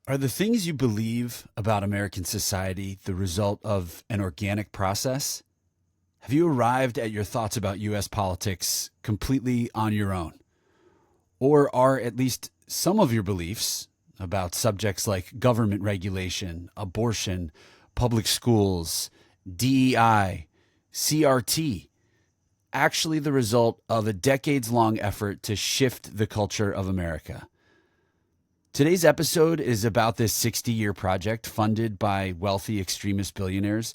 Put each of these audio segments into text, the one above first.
Are the things you believe about American society the result of an organic process? Have you arrived at your thoughts about U.S. politics completely on your own? Or are at least some of your beliefs about subjects like government regulation, abortion, public schools, DEI, CRT, actually the result of a decades-long effort to shift the culture of America? Today's episode is about this 60-year project funded by wealthy extremist billionaires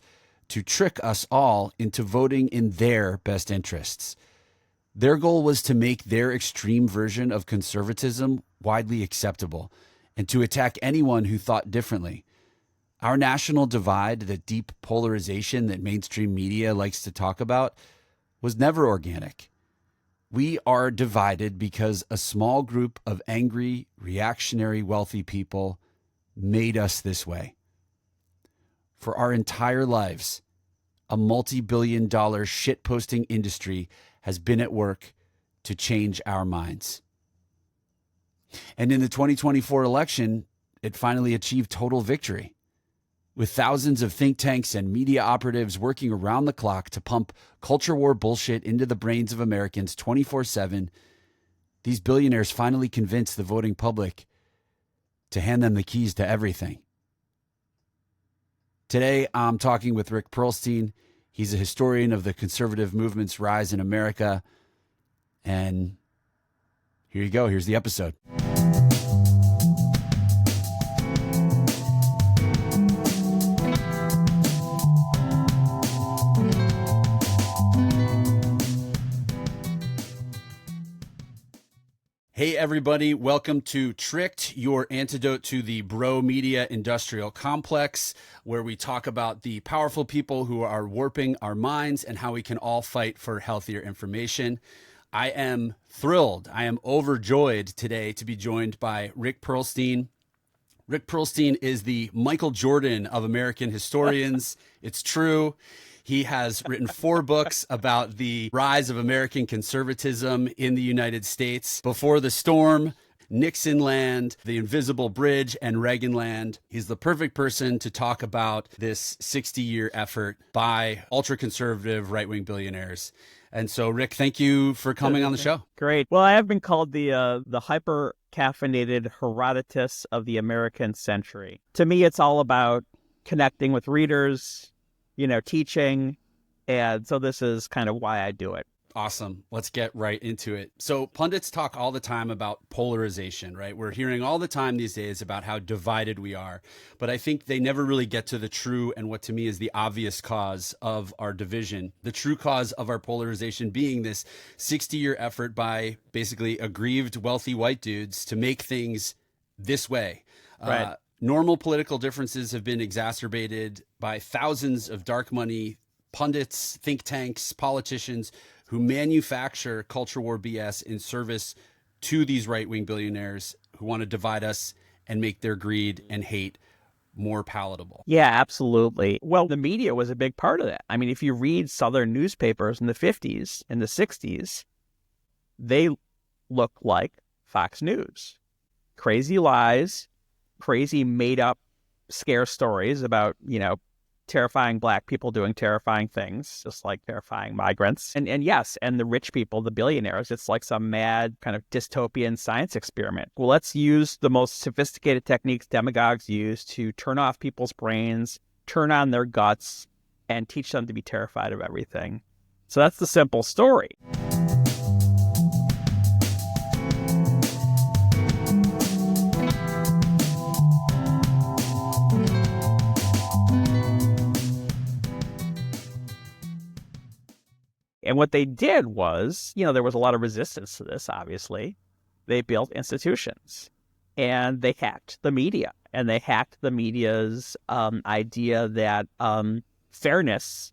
to trick us all into voting in their best interests. Their goal was to make their extreme version of conservatism widely acceptable and to attack anyone who thought differently. Our national divide, the deep polarization that mainstream media likes to talk about, was never organic. We are divided because a small group of angry, reactionary, wealthy people made us this way. For our entire lives, a multi-billion-dollar shitposting industry has been at work to change our minds. And in the 2024 election, it finally achieved total victory. With thousands of think tanks and media operatives working around the clock to pump culture war bullshit into the brains of Americans 24/7, these billionaires finally convinced the voting public to hand them the keys to everything. Today, I'm talking with Rick Perlstein. He's a historian of the conservative movement's rise in America. And here you go. Here's the episode. Hey, everybody. Welcome to Tricked, your antidote to the bro media industrial complex, where we talk about the powerful people who are warping our minds and how we can all fight for healthier information. I am thrilled. I am overjoyed today to be joined by Rick Perlstein. Rick Perlstein is the Michael Jordan of American historians. It's true. He has written 4 books about the rise of American conservatism in the United States: Before the Storm, Nixon Land, The Invisible Bridge, and Reagan Land. He's the perfect person to talk about this 60-year effort by ultra-conservative right-wing billionaires. And so, Rick, thank you for coming on the show. Great. Well, I have been called the hyper-caffeinated Herodotus of the American century. To me, it's all about connecting with readers, teaching. And so this is kind of why I do it. Awesome. Let's get right into it. So pundits talk all the time about polarization, right? We're hearing all the time these days about how divided we are, but I think they never really get to the true and what to me is the obvious cause of our division. The true cause of our polarization being this 60-year effort by basically aggrieved, wealthy white dudes to make things this way. Right. Normal political differences have been exacerbated by thousands of dark money pundits, think tanks, politicians who manufacture culture war BS in service to these right-wing billionaires who want to divide us and make their greed and hate more palatable. Yeah, absolutely. Well, the media was a big part of that. I mean, if you read Southern newspapers in the 50s and the 60s, they look like Fox News. Crazy lies, crazy made-up scare stories about, terrifying black people doing terrifying things, just like terrifying migrants. And yes, and the rich people, the billionaires, it's like some mad kind of dystopian science experiment. Well, let's use the most sophisticated techniques demagogues use to turn off people's brains, turn on their guts, and teach them to be terrified of everything. So that's the simple story. And what they did was, there was a lot of resistance to this, obviously. They built institutions and they hacked the media, and they hacked the media's idea that fairness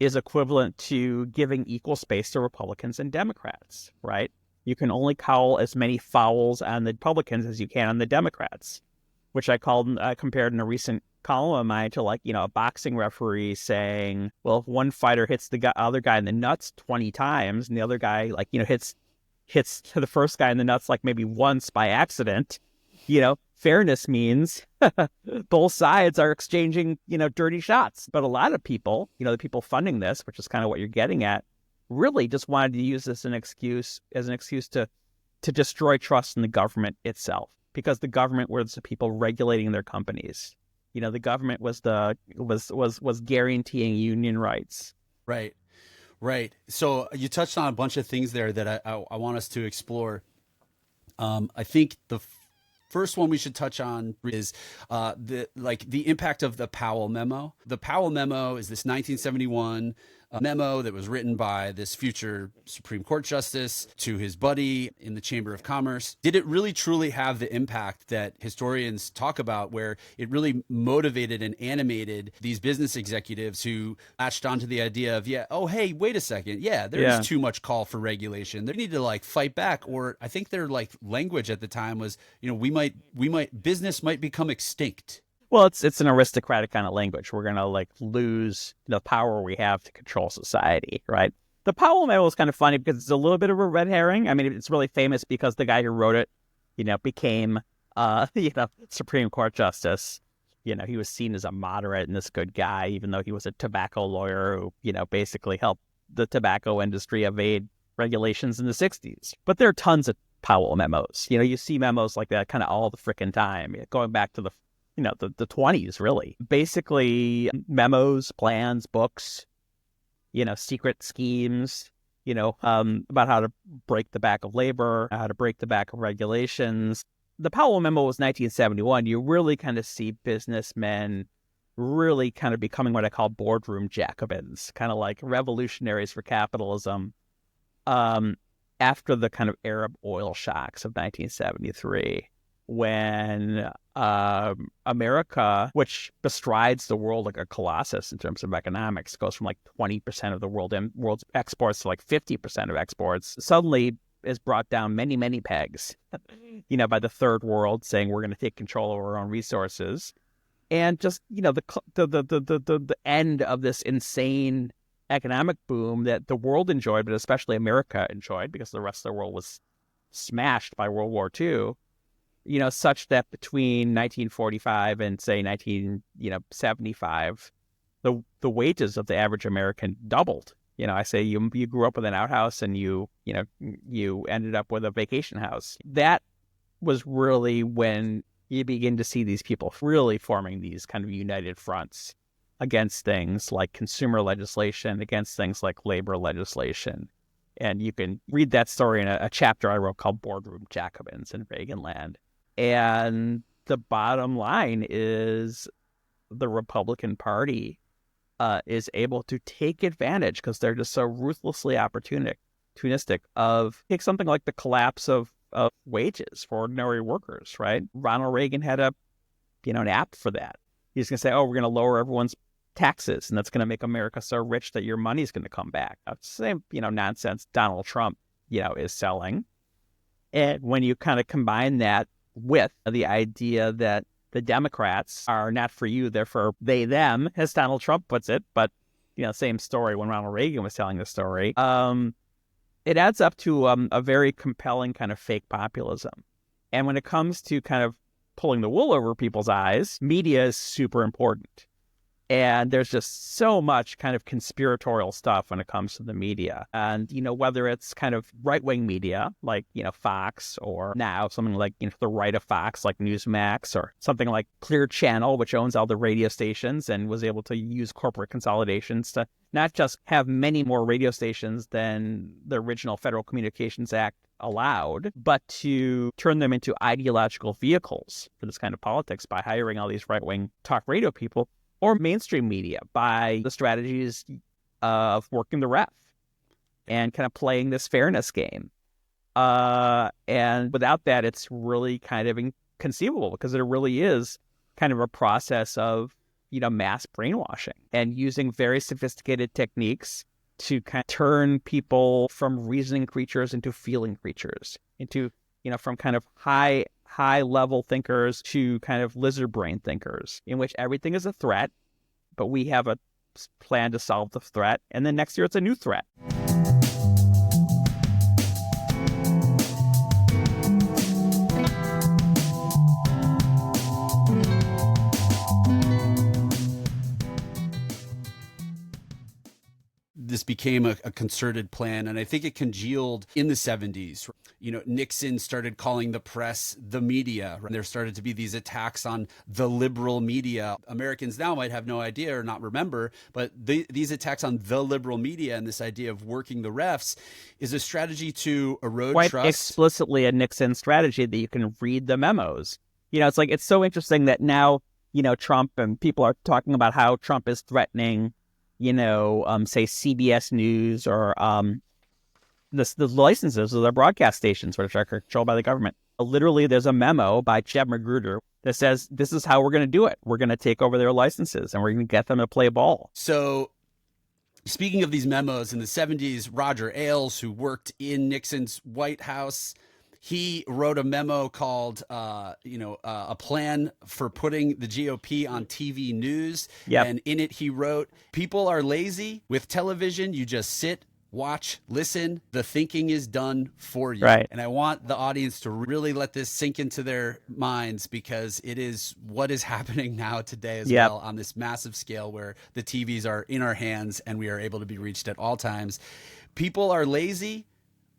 is equivalent to giving equal space to Republicans and Democrats, right? You can only call as many fouls on the Republicans as you can on the Democrats, which I compared in a recent column of mine to a boxing referee saying, well, if one fighter hits the other guy in the nuts 20 times and the other guy hits the first guy in the nuts maybe once by accident, fairness means both sides are exchanging, dirty shots. But a lot of people, the people funding this, which is kind of what you're getting at, really just wanted to use this as an excuse to destroy trust in the government itself, because the government was the people regulating their companies. The government was guaranteeing union rights. Right. Right. So you touched on a bunch of things there that I want us to explore. I think the first one we should touch on is the impact of the Powell memo. The Powell memo is this 1971 memo that was written by this future Supreme Court justice to his buddy in the Chamber of Commerce. Did it really truly have the impact that historians talk about, where it really motivated and animated these business executives who latched onto the idea of, hey, wait a second. There's too much call for regulation. They need to fight back. Or I think their language at the time was, business might become extinct. Well, it's an aristocratic kind of language. We're going to lose the power we have to control society, right? The Powell memo is kind of funny because it's a little bit of a red herring. I mean, it's really famous because the guy who wrote it, became, Supreme Court justice. He was seen as a moderate and this good guy, even though he was a tobacco lawyer who, basically helped the tobacco industry evade regulations in the 60s. But there are tons of Powell memos. You see memos like that kind of all the frickin' time, going back to the 20s, really. Basically, memos, plans, books, secret schemes, about how to break the back of labor, how to break the back of regulations. The Powell memo was 1971. You really kind of see businessmen really kind of becoming what I call boardroom Jacobins, kind of like revolutionaries for capitalism, after the kind of Arab oil shocks of 1973. When America, which bestrides the world like a colossus in terms of economics, goes from 20% of the world's exports to 50% of exports, suddenly is brought down many, many pegs, by the third world, saying we're going to take control of our own resources. And just, the end of this insane economic boom that the world enjoyed, but especially America enjoyed, because the rest of the world was smashed by World War II. Such that between 1945 and say 1975, the wages of the average American doubled. I say you grew up with an outhouse and you ended up with a vacation house. That was really when you begin to see these people really forming these kind of united fronts against things like consumer legislation, against things like labor legislation. And you can read that story in a chapter I wrote called Boardroom Jacobins in Reaganland. And the bottom line is the Republican Party is able to take advantage, because they're just so ruthlessly opportunistic, of take something like the collapse of wages for ordinary workers, right? Ronald Reagan had an app for that. He's going to say, we're going to lower everyone's taxes, and that's going to make America so rich that your money's going to come back. That's the same, nonsense Donald Trump, is selling. And when you kind of combine that with the idea that the Democrats are not for you, they're for they, them, as Donald Trump puts it. But, same story when Ronald Reagan was telling the story. It adds up to a very compelling kind of fake populism. And when it comes to kind of pulling the wool over people's eyes, media is super important. And there's just so much kind of conspiratorial stuff when it comes to the media. And, whether it's kind of right-wing media, like, Fox, or now something like, the right of Fox, like Newsmax, or something like Clear Channel, which owns all the radio stations and was able to use corporate consolidations to not just have many more radio stations than the original Federal Communications Act allowed, but to turn them into ideological vehicles for this kind of politics by hiring all these right-wing talk radio people, or mainstream media by the strategies of working the ref and kind of playing this fairness game. And without that, it's really kind of inconceivable, because it really is kind of a process of, mass brainwashing and using very sophisticated techniques to kind of turn people from reasoning creatures into feeling creatures, into, from kind of high level thinkers to kind of lizard brain thinkers, in which everything is a threat, but we have a plan to solve the threat. And then next year it's a new threat. this became a concerted plan. And I think it congealed in the 70s. Nixon started calling the press the media. There started to be these attacks on the liberal media. Americans now might have no idea or not remember, but these attacks on the liberal media and this idea of working the refs is a strategy to erode quite trust. Explicitly a Nixon strategy that you can read the memos. It's so interesting that now, Trump and people are talking about how Trump is threatening, say CBS News or the licenses of the broadcast stations, which are controlled by the government. Literally, there's a memo by Jeb Magruder that says, this is how we're going to do it. We're going to take over their licenses and we're going to get them to play ball. So speaking of these memos, in the 70s, Roger Ailes, who worked in Nixon's White House, he wrote a memo called, a plan for putting the GOP on TV news. Yep. And in it, he wrote, people are lazy. With television, you just sit, watch, listen. The thinking is done for you. Right. And I want the audience to really let this sink into their minds, because it is what is happening now today as well, on this massive scale where the TVs are in our hands and we are able to be reached at all times. People are lazy.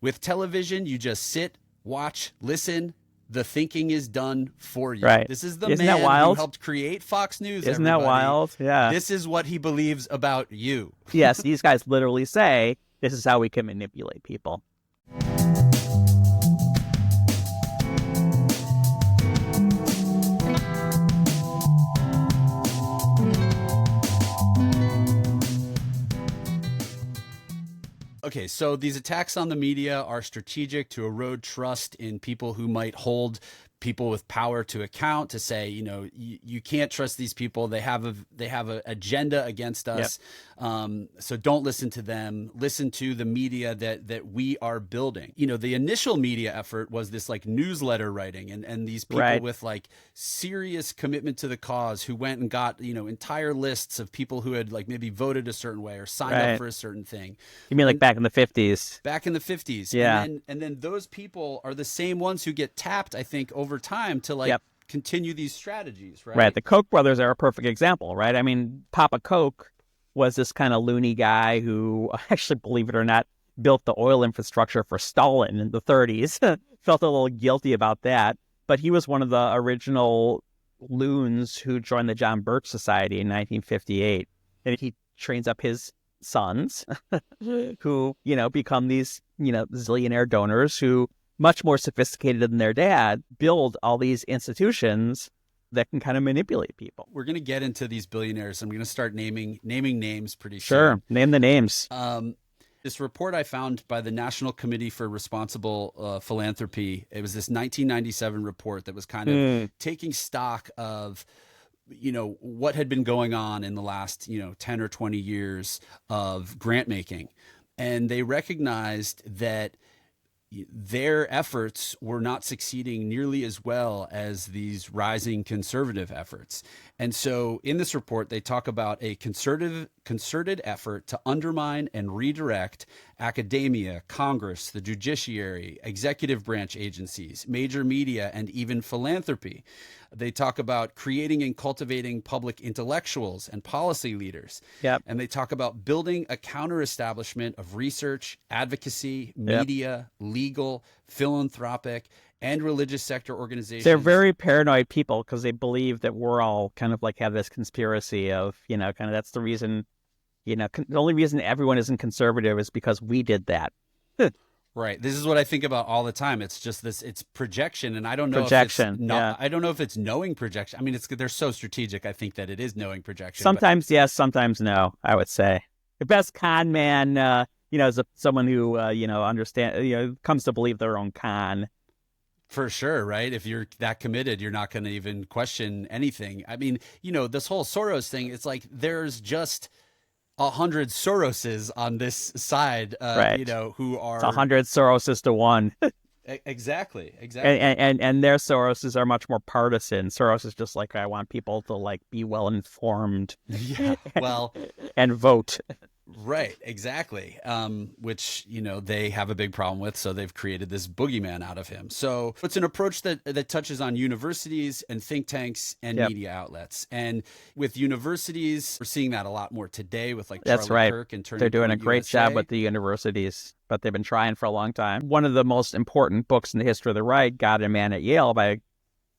With television, you just sit, watch, listen. The thinking is done for you. Right. This is the Isn't man that wild? who helped create Fox News. Isn't everybody. that wild? Yeah. This is what he believes about you. Yes, these guys literally say, this is how we can manipulate people. Okay, so these attacks on the media are strategic to erode trust in people who might hold people with power to account, to say, you can't trust these people. They have a agenda against us. Yep. So don't listen to them. Listen to the media that we are building. The initial media effort was this like newsletter writing and these people with like serious commitment to the cause who went and got, entire lists of people who had like maybe voted a certain way or signed up for a certain thing. You mean like back in the 50s? Back in the 50s. Yeah. And then those people are the same ones who get tapped, I think, over time to continue these strategies, right? Right. The Koch brothers are a perfect example, right? I mean, Papa Koch was this kind of loony guy who actually, believe it or not, built the oil infrastructure for Stalin in the 30s. Felt a little guilty about that. But he was one of the original loons who joined the John Birch Society in 1958. And he trains up his sons who, become these, zillionaire donors who, much more sophisticated than their dad, build all these institutions that can kind of manipulate people. We're going to get into these billionaires. I'm going to start naming names pretty soon. Sure. Name the names. This report I found by the National Committee for Responsible Philanthropy, it was this 1997 report that was kind of taking stock of what had been going on in the last 10 or 20 years of grant making. And they recognized that their efforts were not succeeding nearly as well as these rising conservative efforts. And so in this report, they talk about a concerted effort to undermine and redirect academia, Congress, the judiciary, executive branch agencies, major media, and even philanthropy. They talk about creating and cultivating public intellectuals and policy leaders. Yep. And they talk about building a counter-establishment of research, advocacy, media, legal, philanthropic, and religious sector organizations. They're very paranoid people because they believe that we're all kind of like have this conspiracy of, kind of that's the reason, the only reason everyone isn't conservative is because we did that. Right. This is what I think about all the time. It's just it's projection. And I don't know projection, I don't know if it's knowing projection. I mean, they're so strategic. I think that it is knowing projection. Sometimes yes, sometimes no, I would say. The best con man, is someone who, comes to believe their own con. For sure, right? If you're that committed, you're not going to even question anything. I mean, this whole Soros thing, it's like there's just 100 Soroses on this side, right. Who are... It's 100 Soroses to one. Exactly. And their Soroses are much more partisan. Soros is just like, I want people to be well informed. Yeah, well... and vote. Right, exactly. Which, they have a big problem with, so they've created this boogeyman out of him. So it's an approach that touches on universities and think tanks and Yep, media outlets. And with universities, we're seeing that a lot more today with like that's Charlie right. Kirk and They're Turning doing a Point great job USA. with the universities, but they've been trying for a long time. One of the most important books in the history of the right, God and Man at Yale by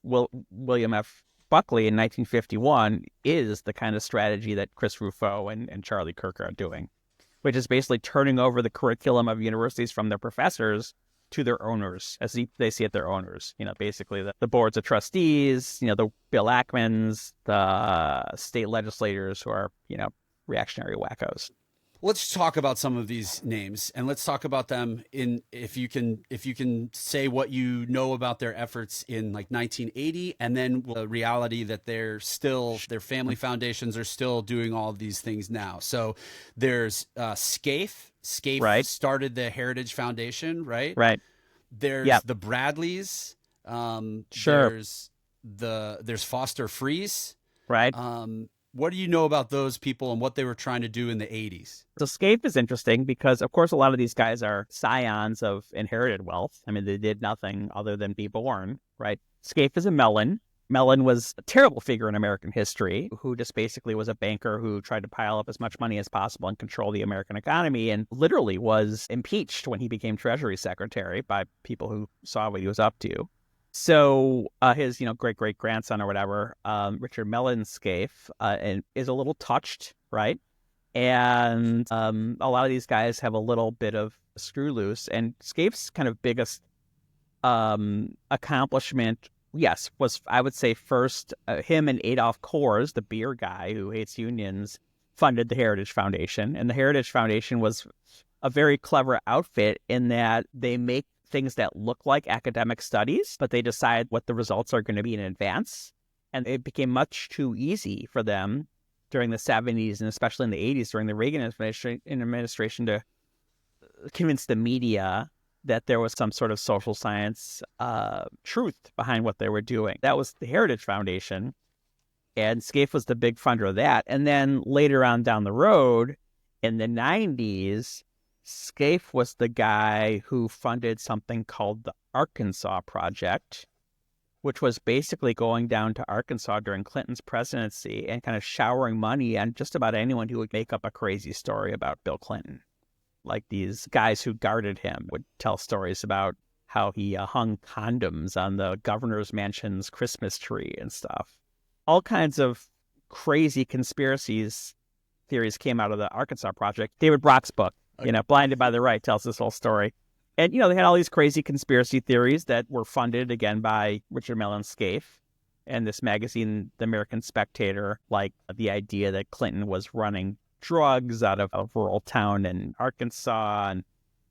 William F. Buckley in 1951, is the kind of strategy that Chris Rufo and Charlie Kirk are doing, which is basically turning over the curriculum of universities from their professors to their owners, as they see it, their owners. Basically the boards of trustees, the Bill Ackmans, the state legislators who are, reactionary wackos. Let's talk about some of these names, and let's talk about them in if you can say what you know about their efforts in like 1980, and then the reality that their family foundations are still doing all of these things now. So there's Scaife. Scaife Right, started the Heritage Foundation, right? right. There's Yep, the Bradleys. sure, There's Foster Friess. right. What do you know about those people and what they were trying to do in the 80s? So Scaife is interesting because, of course, a lot of these guys are scions of inherited wealth. I mean, they did nothing other than be born, right? Scaife is a Mellon. Mellon was a terrible figure in American history who just basically was a banker who tried to pile up as much money as possible and control the American economy, and literally was impeached when he became Treasury Secretary by people who saw what he was up to. So his, great grandson or whatever, Richard Mellon Scaife, and is a little touched, right? And a lot of these guys have a little bit of screw loose. And Scaife's kind of biggest accomplishment, yes, was, I would say, first him and Adolf Kors, the beer guy who hates unions, funded the Heritage Foundation. And the Heritage Foundation was a very clever outfit in that they make things that look like academic studies, but they decide what the results are going to be in advance. And it became much too easy for them during the 70s and especially in the 80s during the Reagan administration to convince the media that there was some sort of social science truth behind what they were doing. That was the Heritage Foundation, and Scaife was the big funder of that. And then later on down the road, in the 90s, Scaife was the guy who funded something called the Arkansas Project, which was basically going down to Arkansas during Clinton's presidency and kind of showering money on just about anyone who would make up a crazy story about Bill Clinton. Like these guys who guarded him would tell stories about how he hung condoms on the governor's mansion's Christmas tree and stuff. All kinds of crazy theories came out of the Arkansas Project. David Brock's book, Blinded by the Right, tells this whole story. And, they had all these crazy conspiracy theories that were funded, again, by Richard Mellon Scaife and this magazine, The American Spectator, like the idea that Clinton was running drugs out of a rural town in Arkansas, and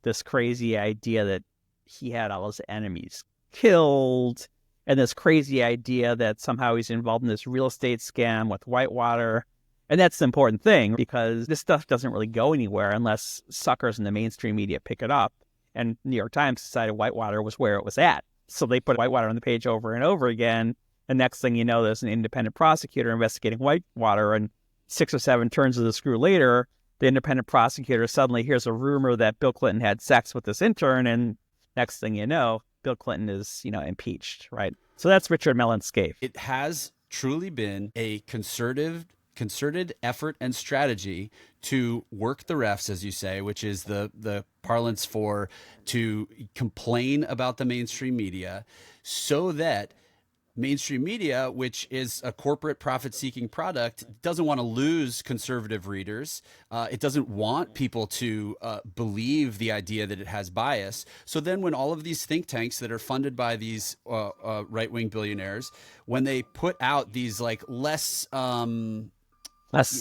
this crazy idea that he had all his enemies killed, and this crazy idea that somehow he's involved in this real estate scam with Whitewater. And that's the important thing, because this stuff doesn't really go anywhere unless suckers in the mainstream media pick it up. And New York Times decided Whitewater was where it was at. So they put Whitewater on the page over and over again. And next thing you know, there's an independent prosecutor investigating Whitewater. And 6 or 7 turns of the screw later, the independent prosecutor suddenly hears a rumor that Bill Clinton had sex with this intern. And next thing you know, Bill Clinton is, impeached, right? So that's Richard Mellon Scaife. It has truly been a concerted effort and strategy to work the refs, as you say, which is the parlance to complain about the mainstream media, so that mainstream media, which is a corporate profit-seeking product, doesn't want to lose conservative readers. It doesn't want people to believe the idea that it has bias. So then when all of these think tanks that are funded by these right-wing billionaires, when they put out these like less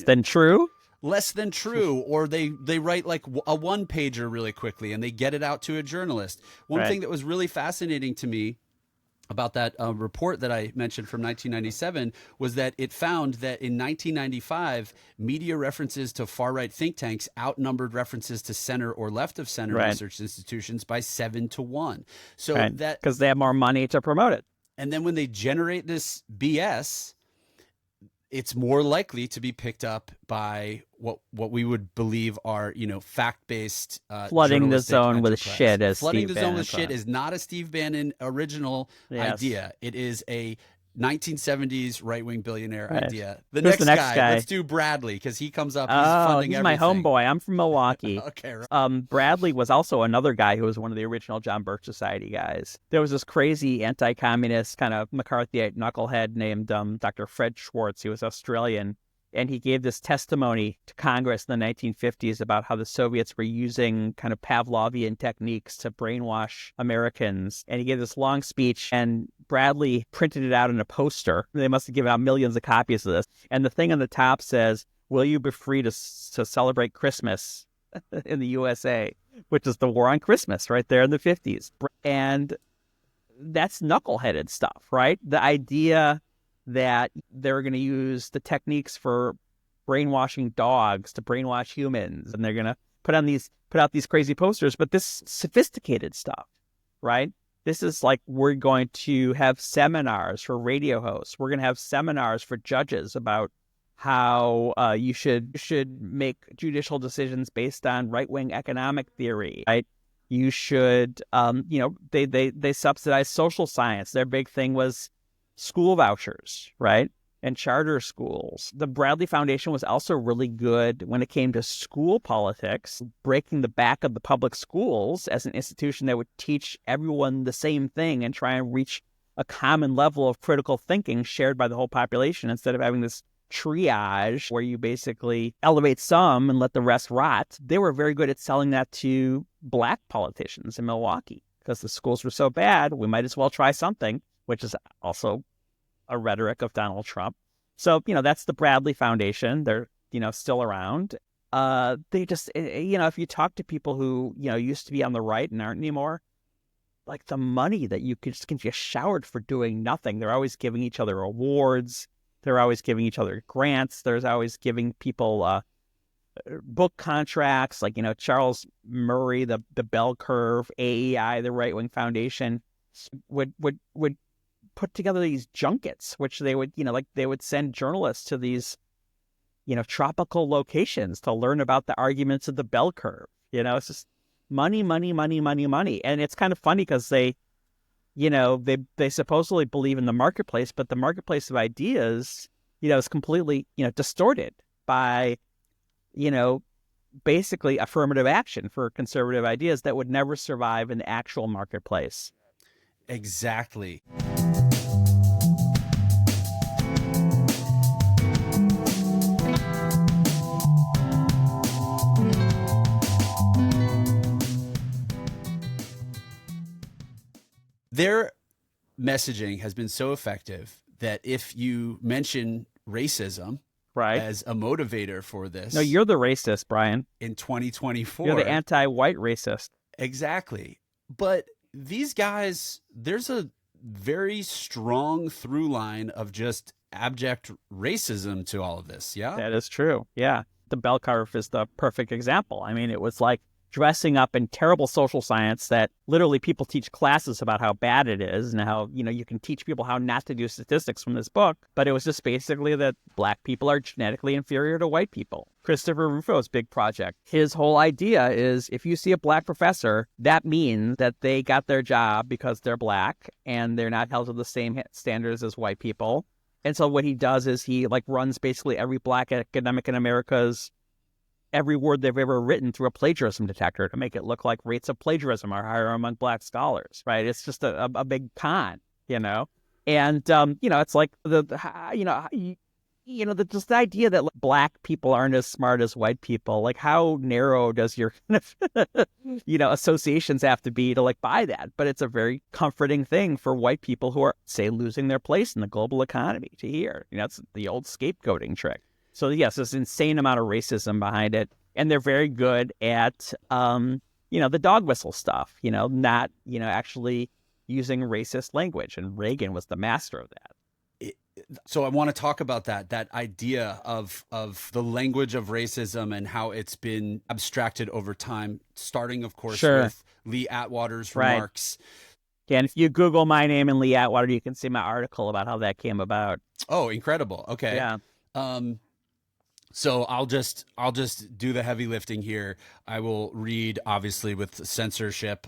than true, or they write like a one-pager really quickly and they get it out to a journalist. One thing that was really fascinating to me about that report that I mentioned from 1997 was that it found that in 1995, media references to far-right think tanks outnumbered references to center or left of center research institutions by 7-1. So that, because they have more money to promote it. And then when they generate this BS, it's more likely to be picked up by what we would believe are, fact-based Flooding the journalistic zone with enterprise. shit, as Flooding Steve the zone Bannon with put shit it. is not a Steve Bannon original idea. It is a 1970s right-wing billionaire idea. Who's the next guy? Let's do Bradley, because he comes up. He's funding he's my everything. homeboy. I'm from Milwaukee. Okay, right. Bradley was also another guy who was one of the original John Birch Society guys. There was this crazy anti-communist kind of McCarthyite knucklehead named Dr. Fred Schwartz. He was Australian. And he gave this testimony to Congress in the 1950s about how the Soviets were using kind of Pavlovian techniques to brainwash Americans. And he gave this long speech, and Bradley printed it out in a poster. They must have given out millions of copies of this. And the thing on the top says, "Will you be free to celebrate Christmas in the USA?" Which is the war on Christmas right there in the 50s. And that's knuckleheaded stuff, right? The idea that they're going to use the techniques for brainwashing dogs to brainwash humans, and they're going to put out these crazy posters. But this sophisticated stuff, right? This is like, we're going to have seminars for radio hosts. We're going to have seminars for judges about how you should make judicial decisions based on right-wing economic theory, right? You should, they subsidize social science. Their big thing was school vouchers, right? And charter schools. The Bradley Foundation was also really good when it came to school politics, breaking the back of the public schools as an institution that would teach everyone the same thing and try and reach a common level of critical thinking shared by the whole population, instead of having this triage where you basically elevate some and let the rest rot. They were very good at selling that to black politicians in Milwaukee, because the schools were so bad, we might as well try something, which is also a rhetoric of Donald Trump. So, that's the Bradley Foundation. They're, still around. They just, if you talk to people who, used to be on the right and aren't anymore, like the money that you can get showered for doing nothing. They're always giving each other awards. They're always giving each other grants. There's always giving people book contracts, like, Charles Murray, the Bell Curve, AEI, the Right Wing Foundation, would put together these junkets, which they would, they would send journalists to these, tropical locations to learn about the arguments of the bell curve. It's just money, money, money, money, money. And it's kind of funny because they supposedly believe in the marketplace, but the marketplace of ideas, is completely, distorted by, basically affirmative action for conservative ideas that would never survive in the actual marketplace. Exactly. Their messaging has been so effective that if you mention racism as a motivator for this... No, you're the racist, Brian. In 2024... You're the anti-white racist. Exactly. But these guys, there's a very strong through line of just abject racism to all of this, yeah? That is true, yeah. The bell curve is the perfect example. I mean, it was like dressing up in terrible social science that literally people teach classes about how bad it is and how, you can teach people how not to do statistics from this book. But it was just basically that black people are genetically inferior to white people. Christopher Rufo's big project, his whole idea is if you see a black professor, that means that they got their job because they're black and they're not held to the same standards as white people. And so what he does is he runs basically every black academic in America's every word they've ever written through a plagiarism detector to make it look like rates of plagiarism are higher among black scholars, right? It's just a big con, And, it's like just the idea that black people aren't as smart as white people. Like, how narrow does your associations have to be to buy that? But it's a very comforting thing for white people who are, say, losing their place in the global economy to hear. It's the old scapegoating trick. So, yes, there's an insane amount of racism behind it. And they're very good at, the dog whistle stuff, not, actually using racist language. And Reagan was the master of that. So I want to talk about that idea of the language of racism and how it's been abstracted over time, starting, of course, with Lee Atwater's remarks. Yeah, and if you Google my name and Lee Atwater, you can see my article about how that came about. Oh, incredible. Okay. Yeah. So I'll just do the heavy lifting here. I will read, obviously with censorship,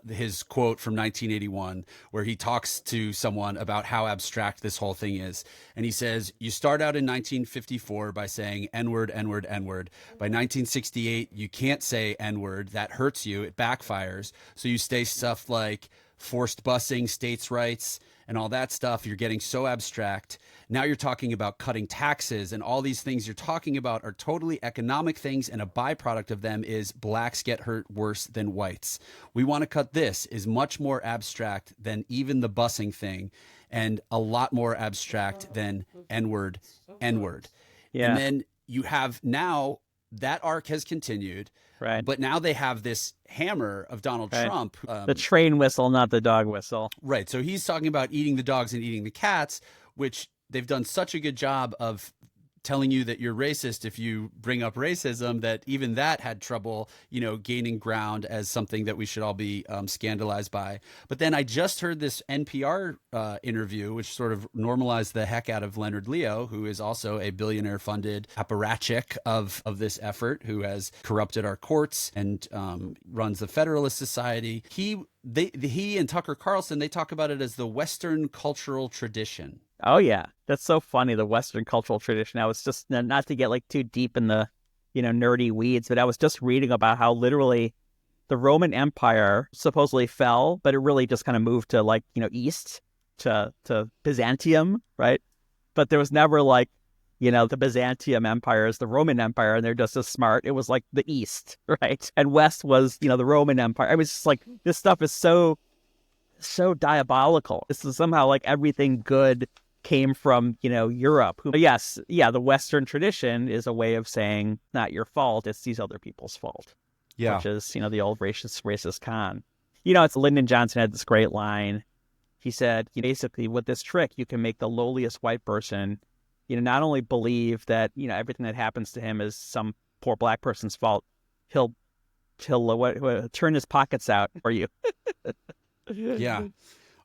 his quote from 1981, where he talks to someone about how abstract this whole thing is. And he says, "You start out in 1954 by saying N-word, N-word, N-word. By 1968, you can't say N-word. That hurts you. It backfires. So you say stuff like forced busing, states' rights, and all that stuff. You're getting so abstract. Now you're talking about cutting taxes, and all these things you're talking about are totally economic things, and a byproduct of them is blacks get hurt worse than whites. We want to cut this is much more abstract than even the busing thing, and a lot more abstract than N-word, N-word." And Yeah. then you have now that arc has continued, Right. but now they have this hammer of Donald Right. Trump. The train whistle, not the dog whistle. Right. So he's talking about eating the dogs and eating the cats, which they've done such a good job of telling you that you're racist if you bring up racism, that even that had trouble, gaining ground as something that we should all be scandalized by. But then I just heard this NPR interview, which sort of normalized the heck out of Leonard Leo, who is also a billionaire-funded apparatchik of this effort, who has corrupted our courts and runs the Federalist Society. He and Tucker Carlson, they talk about it as the Western cultural tradition. Oh yeah, that's so funny. The Western cultural tradition. I was just not to get too deep in the, nerdy weeds, but I was just reading about how literally the Roman Empire supposedly fell, but it really just kind of moved to east to Byzantium, right? But there was never the Byzantium Empire is the Roman Empire, and they're just as smart. It was the East, right? And West was the Roman Empire. I was just this stuff is so diabolical. This is somehow everything good came from, Europe. But yes, the Western tradition is a way of saying, not your fault, it's these other people's fault. Yeah. Which is, the old racist con. It's Lyndon Johnson had this great line. He said, basically, with this trick, you can make the lowliest white person, not only believe that, everything that happens to him is some poor black person's fault, he'll turn his pockets out for you. Yeah.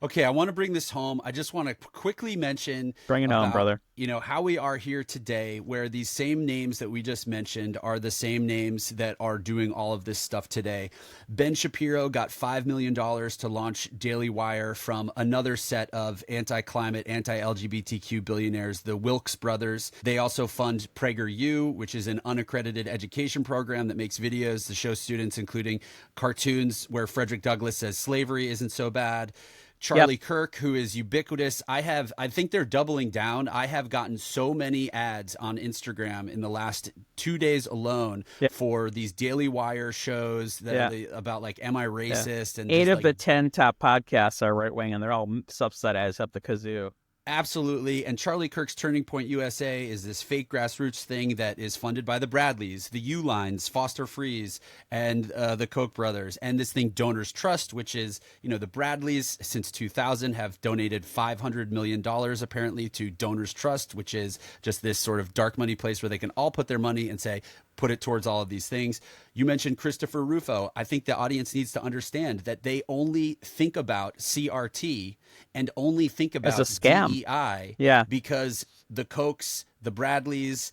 Okay, I want to bring this home. I just want to quickly mention Bring it home, brother. How we are here today, where these same names that we just mentioned are the same names that are doing all of this stuff today. Ben Shapiro got $5 million to launch Daily Wire from another set of anti-climate, anti-LGBTQ billionaires, the Wilkes brothers. They also fund PragerU, which is an unaccredited education program that makes videos to show students, including cartoons where Frederick Douglass says slavery isn't so bad. Charlie Kirk, who is ubiquitous. I think they're doubling down. I have gotten so many ads on Instagram in the last 2 days alone for these Daily Wire shows that are about am I racist? And 8 of the 10 top podcasts are right wing, and they're all subsidized up the kazoo. Absolutely. And Charlie Kirk's Turning Point USA is this fake grassroots thing that is funded by the Bradleys, the U-Lines, Foster Freeze, and the Koch brothers. And this thing, Donors Trust, which is, the Bradleys since 2000 have donated $500 million apparently to Donors Trust, which is just this sort of dark money place where they can all put their money and say, put it towards all of these things. You mentioned Christopher Rufo. I think the audience needs to understand that they only think about CRT and only think about as a scam. DEI because the Kochs, the Bradleys,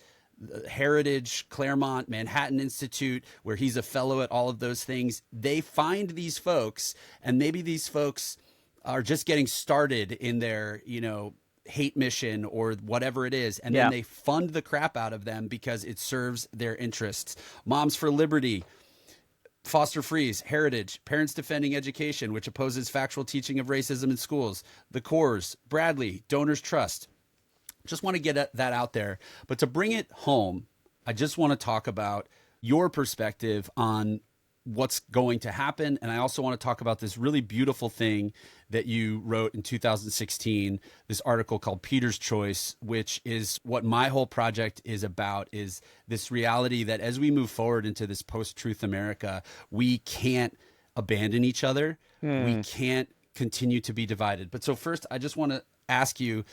Heritage, Claremont, Manhattan Institute, where he's a fellow at all of those things, they find these folks, and maybe these folks are just getting started in their, hate mission or whatever it is, and then they fund the crap out of them because it serves their interests. Moms for Liberty, Foster Freeze, Heritage, Parents Defending Education, which opposes factual teaching of racism in schools, the Coors, Bradley, Donors Trust. Just want to get that out there. But to bring it home, I just want to talk about your perspective on what's going to happen. And I also want to talk about this really beautiful thing that you wrote in 2016, this article called Peter's Choice, which is what my whole project is about, is this reality that as we move forward into this post-truth America, we can't abandon each other. We can't continue to be divided. But so first, I just want to ask you,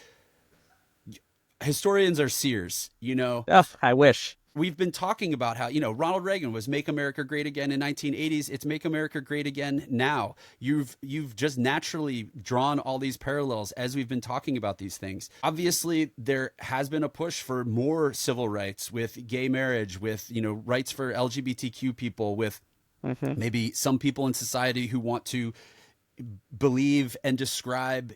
historians are seers, I wish. we've been talking about how, Ronald Reagan was Make America Great Again in 1980s. It's Make America Great Again now. You've just naturally drawn all these parallels as we've been talking about these things. Obviously, there has been a push for more civil rights with gay marriage, with, rights for LGBTQ people, with maybe some people in society who want to believe and describe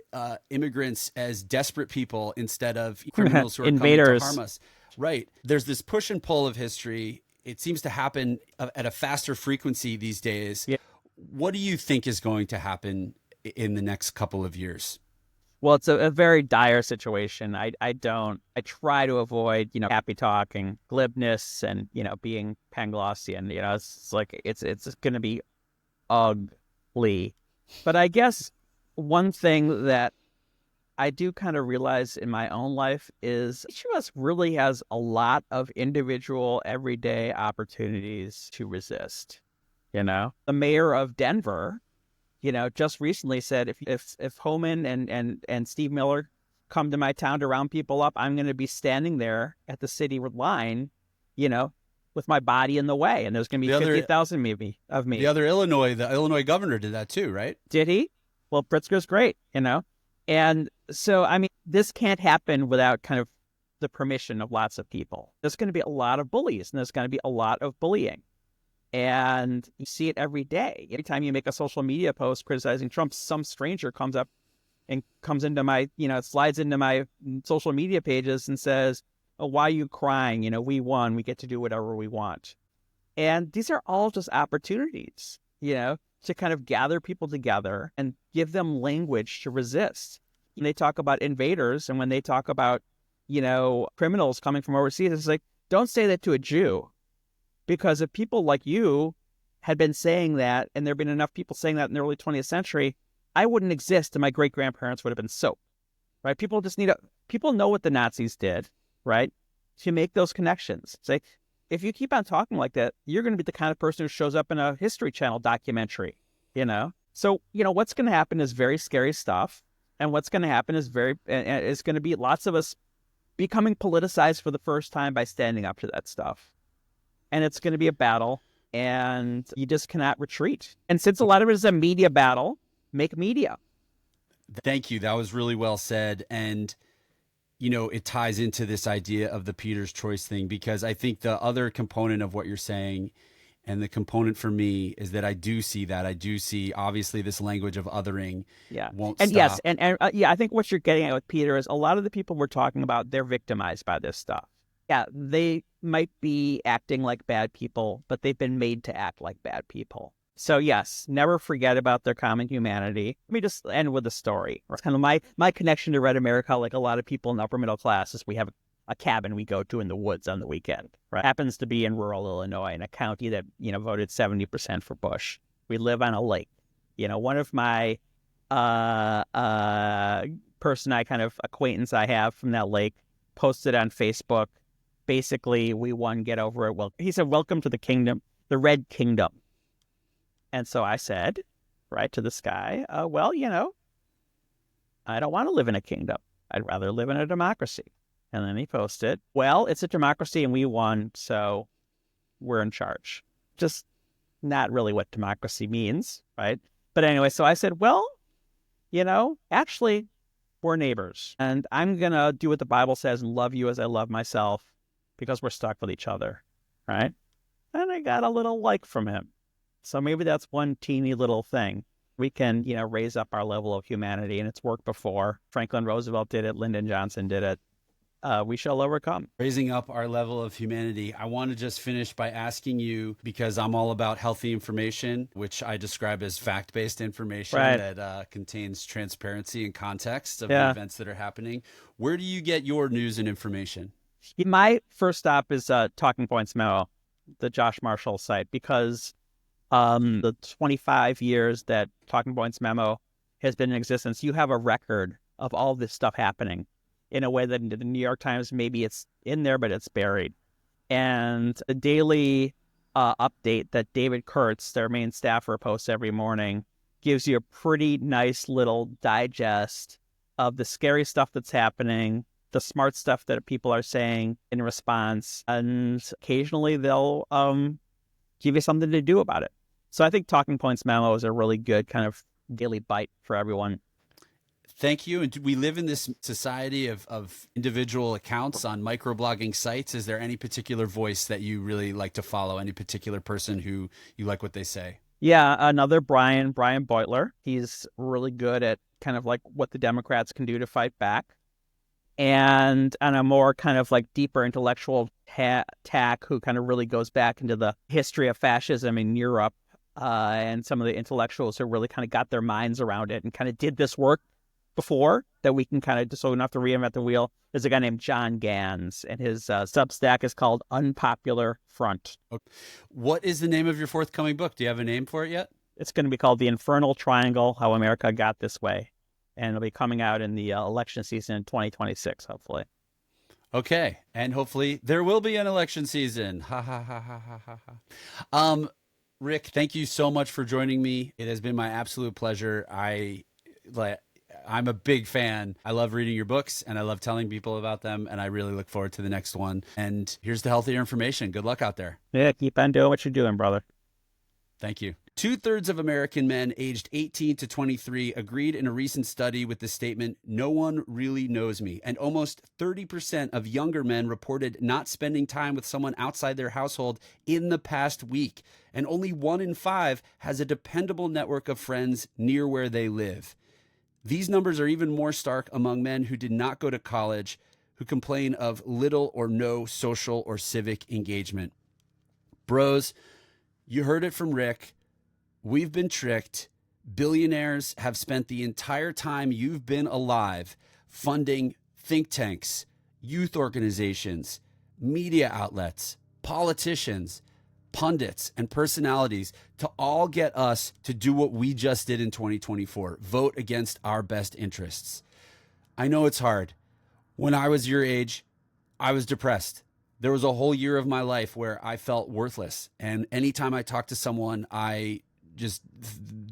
immigrants as desperate people instead of criminals who are invaders, coming to harm us. Right. There's this push and pull of history. It seems to happen at a faster frequency these days. Yeah. What do you think is going to happen in the next couple of years? Well, it's a very dire situation. I try to avoid, happy talking, glibness, and, being Panglossian. It's going to be ugly. But I guess one thing that I do kind of realize in my own life is each of us really has a lot of individual, everyday opportunities to resist. The mayor of Denver, just recently said, if Homan and Steve Miller come to my town to round people up, I'm going to be standing there at the city line, with my body in the way, and there's going to be 50,000 maybe of me. The Illinois governor did that too, right? Did he? Well, Pritzker's great, And so, I mean, this can't happen without kind of the permission of lots of people. There's going to be a lot of bullies, and there's going to be a lot of bullying. And you see it every day. Every time you make a social media post criticizing Trump, some stranger comes up and comes into my, slides into my social media pages and says, "Oh, why are you crying? We won. We get to do whatever we want." And these are all just opportunities, to kind of gather people together and give them language to resist. When they talk about invaders and when they talk about, criminals coming from overseas, it's like, don't say that to a Jew. Because if people like you had been saying that, and there have been enough people saying that in the early 20th century, I wouldn't exist and my great-grandparents would have been soaked, right? People know what the Nazis did, right? To make those connections. Say, if you keep on talking like that, you're going to be the kind of person who shows up in a History Channel documentary, So, what's going to happen is very scary stuff. And what's going to happen is is going to be lots of us becoming politicized for the first time by standing up to that stuff. And it's going to be a battle, and you just cannot retreat. And since a lot of it is a media battle, make media. Thank you. That was really well said. And it ties into this idea of the Peter's choice thing, because I think the other component of what you're saying, and the component for me, is that I do see obviously this language of othering won't stop. Yes, and I think what you're getting at with Peter is a lot of the people we're talking about, they're victimized by this stuff. Yeah, they might be acting like bad people, but they've been made to act like bad people. So yes, never forget about their common humanity. Let me just end with a story. It's kind of my connection to Red America, like a lot of people in the upper middle class, is we have a cabin we go to in the woods on the weekend. Right? Happens to be in rural Illinois, in a county that voted 70% for Bush. We live on a lake. One of my person I kind of acquaintance I have from that lake posted on Facebook, basically, "We won, get over it." Well, he said, "Welcome to the kingdom, the Red Kingdom." And so I said, right to this guy, well, I don't want to live in a kingdom. I'd rather live in a democracy. And then he posted, "Well, it's a democracy and we won, so we're in charge." Just not really what democracy means, right? But anyway, so I said, well, actually, we're neighbors. And I'm going to do what the Bible says and love you as I love myself, because we're stuck with each other, right? And I got a little like from him. So maybe that's one teeny little thing. We can, raise up our level of humanity, and it's worked before. Franklin Roosevelt did it. Lyndon Johnson did it. We shall overcome. Raising up our level of humanity. I want to just finish by asking you, because I'm all about healthy information, which I describe as fact-based information that contains transparency and context of the events that are happening. Where do you get your news and information? My first stop is Talking Points Memo, the Josh Marshall site, because the 25 years that Talking Points Memo has been in existence, you have a record of all this stuff happening in a way that in the New York Times, maybe it's in there, but it's buried. And a daily update that David Kurtz, their main staffer, posts every morning gives you a pretty nice little digest of the scary stuff that's happening, the smart stuff that people are saying in response, and occasionally they'll give you something to do about it. So I think Talking Points Memo is a really good kind of daily bite for everyone. Thank you. And we live in this society of individual accounts on microblogging sites. Is there any particular voice that you really like to follow? Any particular person who you like what they say? Yeah, another Brian Beutler. He's really good at kind of like what the Democrats can do to fight back. And on a more kind of like deeper intellectual tack, who kind of really goes back into the history of fascism in Europe, and some of the intellectuals who really kind of got their minds around it and kind of did this work before, that we can kind of, so we don't have to reinvent the wheel. There's a guy named John Gans, and his Substack is called Unpopular Front. What is the name of your forthcoming book? Do you have a name for it yet? It's going to be called The Infernal Triangle, How America Got This Way. And it'll be coming out in the election season in 2026, hopefully. Okay. And hopefully there will be an election season. Ha, ha, ha, ha, ha, ha. Rick, thank you so much for joining me. It has been my absolute pleasure. I'm a big fan. I love reading your books and I love telling people about them. And I really look forward to the next one. And here's the healthier information. Good luck out there. Yeah, keep on doing what you're doing, brother. Thank you. 2/3 of American men aged 18 to 23 agreed in a recent study with the statement, "No one really knows me." And almost 30% of younger men reported not spending time with someone outside their household in the past week. And only 1 in 5 has a dependable network of friends near where they live. These numbers are even more stark among men who did not go to college, who complain of little or no social or civic engagement. Bros, you heard it from Rick. We've been tricked. Billionaires have spent the entire time you've been alive funding think tanks, youth organizations, media outlets, politicians, pundits, and personalities to all get us to do what we just did in 2024, vote against our best interests. I know it's hard. When I was your age, I was depressed. There was a whole year of my life where I felt worthless. And anytime I talked to someone, I just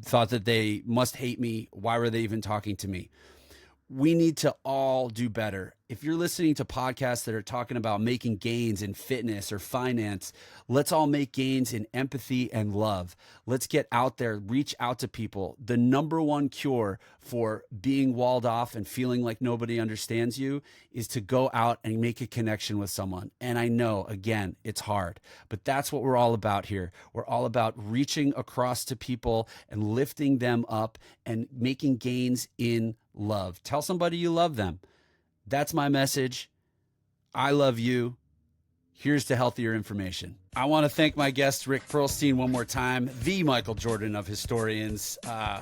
thought that they must hate me. Why were they even talking to me? We need to all do better. If you're listening to podcasts that are talking about making gains in fitness or finance, let's all make gains in empathy and love. Let's get out there, reach out to people. The number one cure for being walled off and feeling like nobody understands you is to go out and make a connection with someone. And I know, again, it's hard, but that's what we're all about here. We're all about reaching across to people and lifting them up and making gains in love. Tell somebody you love them. That's my message. I love you. Here's to healthier information. I want to thank my guest, Rick Perlstein, one more time, the Michael Jordan of historians,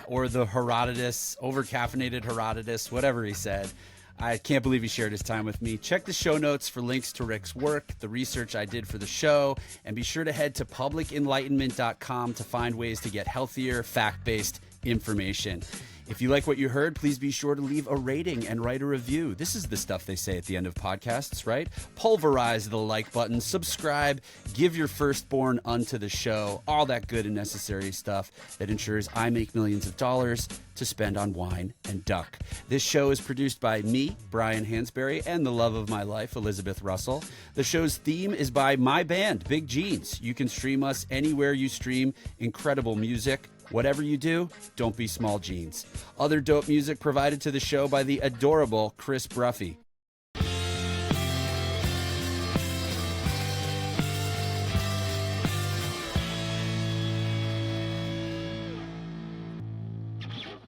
or the Herodotus, overcaffeinated Herodotus, whatever he said. I can't believe he shared his time with me. Check the show notes for links to Rick's work, the research I did for the show, and be sure to head to publicenlightenment.com to find ways to get healthier, fact-based information. If you like what you heard, please be sure to leave a rating and write a review. This is the stuff they say at the end of podcasts, right? Pulverize the like button, subscribe, give your firstborn unto the show, all that good and necessary stuff that ensures I make millions of dollars to spend on wine and duck. This show is produced by me, Brian Hansberry, and the love of my life, Elizabeth Russell. The show's theme is by my band, Big Jeans. You can stream us anywhere you stream incredible music. Whatever you do, don't be small jeans. Other dope music provided to the show by the adorable Chris Bruffy.